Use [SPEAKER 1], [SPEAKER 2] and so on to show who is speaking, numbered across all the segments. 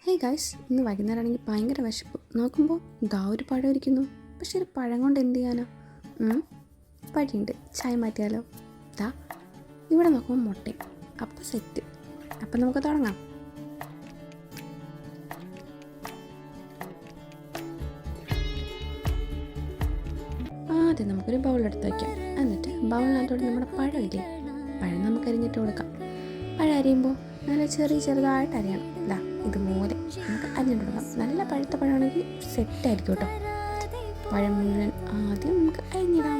[SPEAKER 1] Hey guys, ഇന്ന് വൈകുന്നേരമാണെങ്കിൽ ഭയങ്കര വിശപ്പ്. നോക്കുമ്പോൾ ഇതാ ഒരു പഴം ഇരിക്കുന്നു. പക്ഷെ ഒരു പഴം കൊണ്ട് എന്ത് ചെയ്യാനാ? പഴിയുണ്ട്, ചായ മാറ്റിയാലോ? ഇതാ ഇവിടെ നോക്കുമ്പോൾ മുട്ടയും. അപ്പം സെറ്റ്. അപ്പം നമുക്ക് തുടങ്ങാം. ആദ്യം നമുക്കൊരു ബൗളെടുത്ത് വയ്ക്കാം. എന്നിട്ട് ബൗളിനകത്തോട്ട് നമ്മുടെ പഴമില്ലേ, പഴം നമുക്ക് അരിഞ്ഞിട്ട് കൊടുക്കാം. പഴം അരിയുമ്പോൾ നല്ല ചെറുതായിട്ട് അരിയണം. ഇതാ ഇതുപോലെ നമുക്ക് അരിഞ്ഞിട്ട് കൊടുക്കാം. നല്ല പഴുത്ത പഴമാണെങ്കിൽ സെറ്റായിരിക്കും കേട്ടോ. പഴം മുഴുവൻ ആദ്യം നമുക്ക് അരിഞ്ഞിടാം.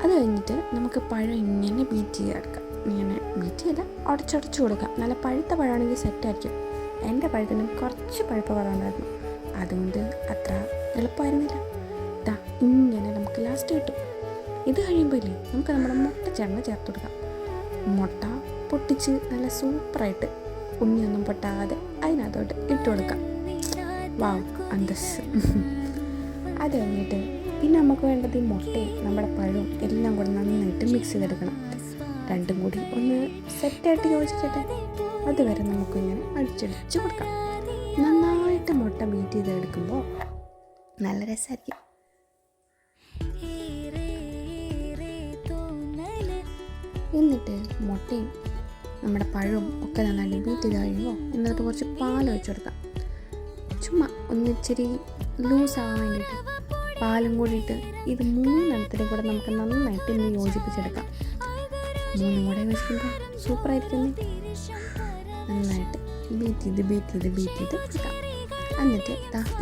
[SPEAKER 1] അത് കഴിഞ്ഞിട്ട് നമുക്ക് പഴം ഇങ്ങനെ ബീറ്റ് ചെയ്തെടുക്കാം. ഇങ്ങനെ ബീറ്റ് ചെയ്താൽ ഉടച്ചുടച്ച് കൊടുക്കാം. നല്ല പഴുത്ത പഴമാണെങ്കിൽ സെറ്റായിരിക്കും. എൻ്റെ പഴത്തിനും കുറച്ച് പഴുപ്പ് കുറവുണ്ടായിരുന്നു, അതുകൊണ്ട് അത്ര എളുപ്പമായിരുന്നില്ല. ഇതാ ഇങ്ങനെ നമുക്ക് ലാസ്റ്റ് കിട്ടും. ഇത് കഴിയുമ്പോൾ ഇല്ലേ, നമുക്ക് നമ്മുടെ മുട്ട ചേർത്ത് കൊടുക്കാം. മുട്ട പൊട്ടിച്ച് നല്ല സൂപ്പറായിട്ട് ഉണ്ണിയൊന്നും പൊട്ടാതെ അതിനകത്തോട്ട് ഇട്ട് കൊടുക്കാം. വാവ്, അന്തസ്. അത് കഴിഞ്ഞിട്ട് പിന്നെ നമുക്ക് വേണ്ടത് ഈ മുട്ടയും നമ്മുടെ പഴവും എല്ലാം കൂടെ നന്നായിട്ട് മിക്സ് ചെയ്തെടുക്കണം. രണ്ടും കൂടി ഒന്ന് സെറ്റായിട്ട് യോജിക്കട്ടെ. അതുവരെ നമുക്കിങ്ങനെ അടിച്ചടിച്ച് കൊടുക്കാം. നന്നായിട്ട് മുട്ട ബീറ്റ് ചെയ്തെടുക്കുമ്പോൾ നല്ല രസമായിരിക്കും. എന്നിട്ട് മുട്ടയും നമ്മുടെ പഴവും ഒക്കെ നന്നായിട്ട് ബീറ്റ് ചെയ്ത് കഴിയുമ്പോൾ എന്നിട്ട് കുറച്ച് പാൽ ഒഴിച്ച് കൊടുക്കാം. ചുമ്മാ ഒന്നിച്ചിരി ലൂസാവാൻ വേണ്ടിയിട്ട് പാലും കൂടിയിട്ട് ഇത് മൂന്നെണ്ണത്തിനും കൂടെ നമുക്ക് നന്നായിട്ട് ഇന്ന് യോജിപ്പിച്ചെടുക്കാം. മൂന്നും കൂടെ യോജിക്കുമ്പോൾ സൂപ്പറായിരിക്കും. നന്നായിട്ട് ബീറ്റ് ചെയ്ത് കൊടുക്കാം. എന്നിട്ട്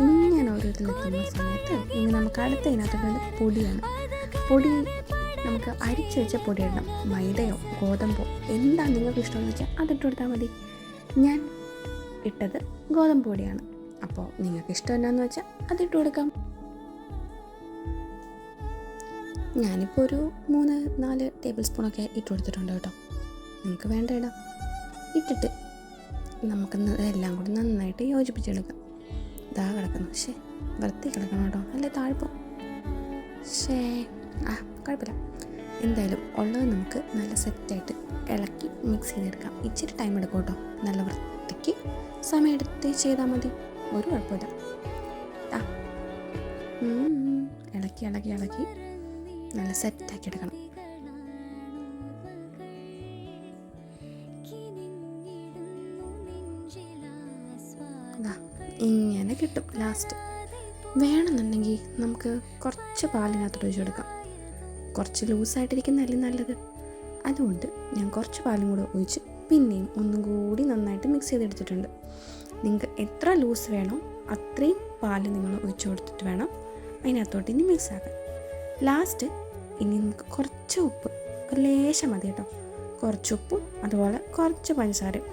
[SPEAKER 1] ഇങ്ങനെ ഓരോരുത്തരെത്തുന്ന സമയത്ത് ഇനി നമുക്ക് അടുത്തതിനകത്തുള്ളത് പൊടിയാണ്. പൊടി നമുക്ക് അരിച്ച് വെച്ച പൊടി ഇടണം. മൈദയോ ഗോതമ്പോ എന്താ നിങ്ങൾക്ക് ഇഷ്ടമെന്ന് വെച്ചാൽ അതിട്ട് കൊടുത്താൽ മതി. ഞാൻ ഇട്ടത് ഗോതമ്പ് പൊടിയാണ്. അപ്പോൾ നിങ്ങൾക്ക് ഇഷ്ടം എന്നാന്ന് വെച്ചാൽ അതിട്ട് കൊടുക്കാം. ഞാനിപ്പോൾ ഒരു 3-4 ടേബിൾ സ്പൂണൊക്കെ ഇട്ട് കൊടുത്തിട്ടുണ്ട് കേട്ടോ. നിങ്ങൾക്ക് വേണ്ട ഇടാം. ഇട്ടിട്ട് നമുക്ക് എല്ലാം കൂടി നന്നായിട്ട് യോജിപ്പിച്ചെടുക്കാം. ഇതാ കിടക്കുന്നു. വൃത്തി കിടക്കണം കേട്ടോ, അല്ലേ താഴ്പോ. കുഴപ്പമില്ല. എന്തായാലും ഉള്ളത് നമുക്ക് നല്ല സെറ്റായിട്ട് ഇളക്കി മിക്സ് ചെയ്തെടുക്കാം. ഇച്ചിരി ടൈം എടുക്കും കേട്ടോ. നല്ല വൃത്തിക്ക് സമയമെടുത്ത് ചെയ്താൽ മതി, ഒരു കുഴപ്പമില്ല. ഇളക്കി നല്ല സെറ്റാക്കി എടുക്കണം. ഇങ്ങനെ കിട്ടും. ലാസ്റ്റ് വേണമെന്നുണ്ടെങ്കിൽ നമുക്ക് കുറച്ച് പാലിനകത്തോട്ട് ഒഴിച്ച് കൊടുക്കാം. കുറച്ച് ലൂസായിട്ടിരിക്കുന്നതല്ലേ നല്ലത്. അതുകൊണ്ട് ഞാൻ കുറച്ച് പാലും കൂടെ ഒഴിച്ച് പിന്നെയും ഒന്നും കൂടി നന്നായിട്ട് മിക്സ് ചെയ്തെടുത്തിട്ടുണ്ട്. നിങ്ങൾക്ക് എത്ര ലൂസ് വേണോ അത്രയും പാല് നിങ്ങൾ ഒഴിച്ച് കൊടുത്തിട്ട് വേണം അതിനകത്തോട്ട് ഇനി മിക്സ് ആക്കാൻ. ലാസ്റ്റ് ഇനി നമുക്ക് കുറച്ച് ഉപ്പ്, ഒരു ലേശം മതി കേട്ടോ. കുറച്ച് ഉപ്പും അതുപോലെ കുറച്ച് പഞ്ചസാരയും.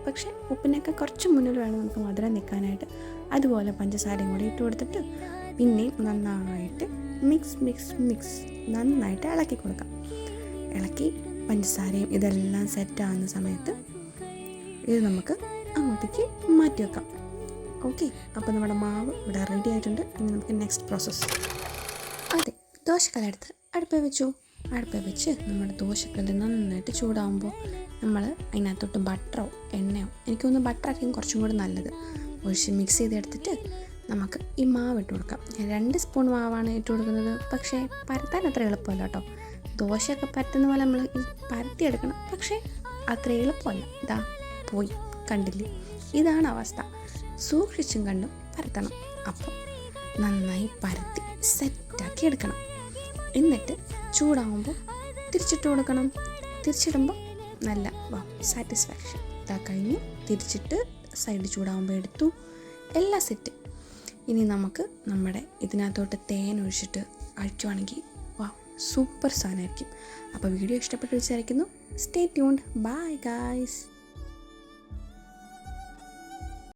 [SPEAKER 1] പക്ഷേ ഉപ്പിനൊക്കെ കുറച്ച് മുന്നിൽ വേണം നമുക്ക് മധുരം നിൽക്കാനായിട്ട്. അതുപോലെ പഞ്ചസാരയും കൂടി ഇട്ട് കൊടുത്തിട്ട് പിന്നെയും നന്നായിട്ട് മിക്സ് നന്നായിട്ട് ഇളക്കി കൊടുക്കാം. ഇളക്കി പഞ്ചസാരയും ഇതെല്ലാം സെറ്റാകുന്ന സമയത്ത് ഇത് നമുക്ക് അങ്ങോട്ടേക്ക് മാറ്റി വെക്കാം. ഓക്കെ, അപ്പോൾ നമ്മുടെ മാവ് ഇവിടെ റെഡി ആയിട്ടുണ്ട്. ഇനി നമുക്ക് നെക്സ്റ്റ് പ്രോസസ്സ്. അതെ, ദോശക്കല്ലെടുത്ത് അടുപ്പിൽ വെച്ച് നമ്മുടെ ദോശക്കല്ല് നന്നായിട്ട് ചൂടാകുമ്പോൾ നമ്മൾ അതിനകത്തോട്ട് ബട്ടറോ എണ്ണയോ, എനിക്ക് തോന്നുന്നു ബട്ടറായിരിക്കും കുറച്ചും കൂടി നല്ലത്, ഒഴിച്ച് മിക്സ് ചെയ്തെടുത്തിട്ട് നമുക്ക് ഈ മാവ് ഇട്ട് കൊടുക്കാം. ഞാൻ 2 സ്പൂൺ മാവാണ് ഇട്ട് കൊടുക്കുന്നത്. പക്ഷേ പരത്താൻ അത്ര എളുപ്പമല്ല കേട്ടോ. ദോശയൊക്കെ പരത്തുന്ന പോലെ നമ്മൾ ഈ പരത്തിയെടുക്കണം, പക്ഷേ അത്ര എളുപ്പമല്ല. ഇതാ പോയി, കണ്ടില്ലേ? ഇതാണ് അവസ്ഥ. സൂക്ഷിച്ചും കണ്ടും പരത്തണം. അപ്പോൾ നന്നായി പരത്തി സെറ്റാക്കി എടുക്കണം. എന്നിട്ട് ചൂടാകുമ്പോൾ തിരിച്ചിട്ട് കൊടുക്കണം. തിരിച്ചിടുമ്പോൾ നല്ല സാറ്റിസ്ഫാക്ഷൻ. ഇതാ കഴിഞ്ഞു. തിരിച്ചിട്ട് സൈഡ് ചൂടാകുമ്പോൾ എടുത്തു. എല്ലാം സെറ്റ്. ഇനി നമുക്ക് നമ്മുടെ ഇതിനകത്തോട്ട് തേൻ ഒഴിച്ചിട്ട് അഴിക്കുവാണെങ്കിൽ സൂപ്പർ സാധനമായിരിക്കും. അപ്പോൾ വീഡിയോ ഇഷ്ടപ്പെട്ട് വിചാരിക്കുന്നു. Stay tuned. Bye guys.